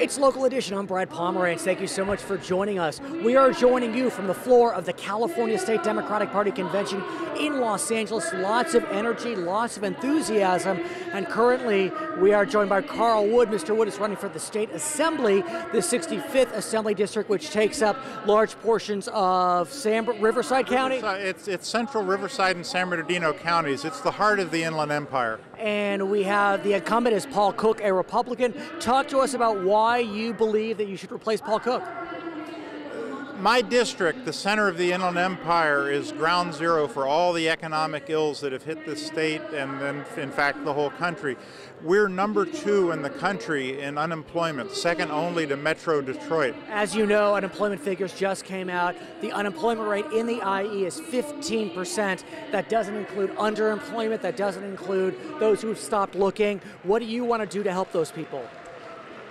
It's Local Edition. I'm Brad Pomerantz. Thank you so much for joining us. We are joining you from the floor of the California State Democratic Party Convention in Los Angeles. Lots of energy, lots of enthusiasm, and currently we are joined by Carl Wood. Mr. Wood is running for the State Assembly, the 65th Assembly District, which takes up large portions of Riverside County. It's central Riverside and San Bernardino counties. It's the heart of the Inland Empire. And we have the incumbent is Paul Cook, a Republican. Talk to us about why you believe that you should replace Paul Cook. My district, the center of the Inland Empire, is ground zero for all the economic ills that have hit the state and then, in fact, the whole country. We're number 2 in the country in unemployment, second only to Metro Detroit. As you know, unemployment figures just came out. The unemployment rate in the IE is 15%. That doesn't include underemployment. That doesn't include those who have stopped looking. What do you want to do to help those people?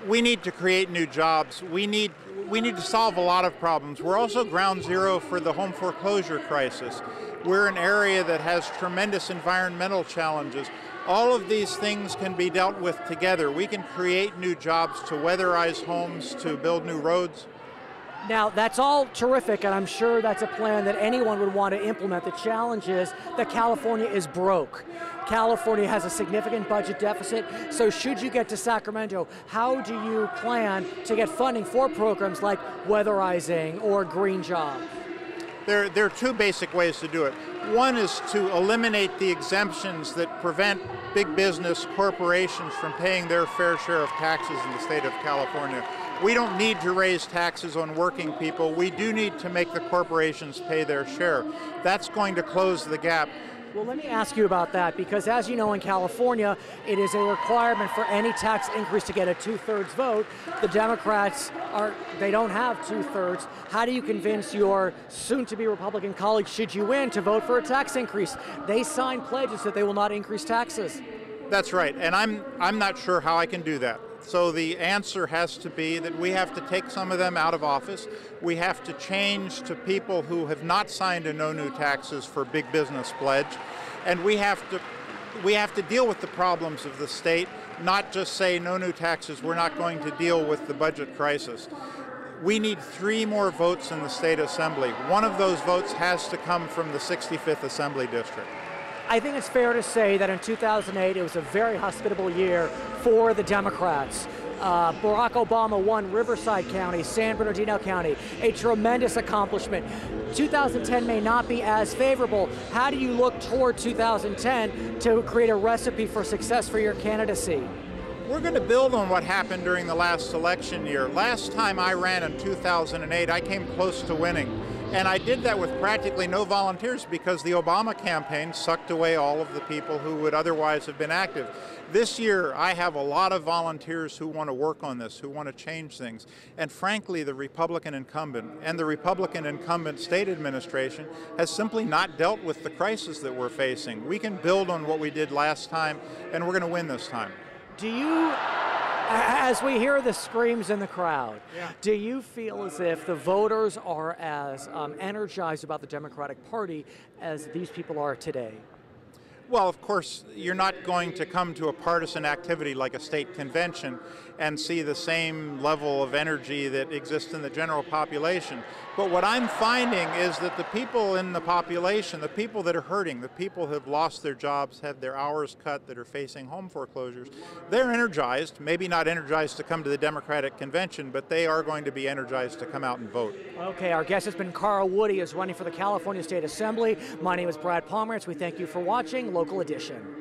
We need to create new jobs. We need to solve a lot of problems. We're also ground zero for the home foreclosure crisis. We're an area that has tremendous environmental challenges. All of these things can be dealt with together. We can create new jobs to weatherize homes, to build new roads. Now, that's all terrific, and I'm sure that's a plan that anyone would want to implement. The challenge is that California is broke. California has a significant budget deficit, so should you get to Sacramento, how do you plan to get funding for programs like weatherizing or green jobs? There are 2 basic ways to do it. One is to eliminate the exemptions that prevent big business corporations from paying their fair share of taxes in the state of California. We don't need to raise taxes on working people. We do need to make the corporations pay their share. That's going to close the gap. Well, let me ask you about that, because as you know, in California, it is a requirement for any tax increase to get a 2/3 vote. The Democrats they don't have 2/3. How do you convince your soon-to-be Republican colleagues, should you win, to vote for a tax increase? They signed pledges that they will not increase taxes. That's right, and I'm not sure how I can do that. So the answer has to be that we have to take some of them out of office. We have to change to people who have not signed a no new taxes for big business pledge. And we have to deal with the problems of the state, not just say no new taxes, we're not going to deal with the budget crisis. We need 3 more votes in the State Assembly. One of those votes has to come from the 65th Assembly District. I think it's fair to say that in 2008, it was a very hospitable year for the Democrats. Barack Obama won Riverside County, San Bernardino County, a tremendous accomplishment. 2010 may not be as favorable. How do you look toward 2010 to create a recipe for success for your candidacy? We're going to build on what happened during the last election year. Last time I ran in 2008, I came close to winning. And I did that with practically no volunteers because the Obama campaign sucked away all of the people who would otherwise have been active. This year, I have a lot of volunteers who want to work on this, who want to change things. And frankly, the Republican incumbent and the Republican incumbent state administration has simply not dealt with the crisis that we're facing. We can build on what we did last time, and we're going to win this time. Do you, as we hear the screams in the crowd, do you feel as if the voters are as energized about the Democratic Party as these people are today? Well, of course, you're not going to come to a partisan activity like a state convention and see the same level of energy that exists in the general population. But what I'm finding is that the people in the population, the people that are hurting, the people who have lost their jobs, had their hours cut, that are facing home foreclosures, they're energized, maybe not energized to come to the Democratic convention, but they are going to be energized to come out and vote. Okay, our guest has been Carl Wood. He is running for the California State Assembly. My name is Brad Pomerantz. We thank you for watching Local Edition.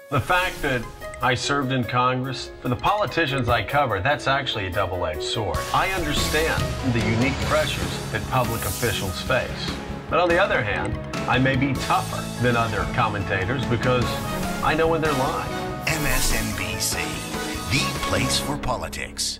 The fact that I served in Congress, for the politicians I cover, that's actually a double-edged sword. I understand the unique pressures that public officials face. But on the other hand, I may be tougher than other commentators because I know when they're lying. MSNBC, the place for politics.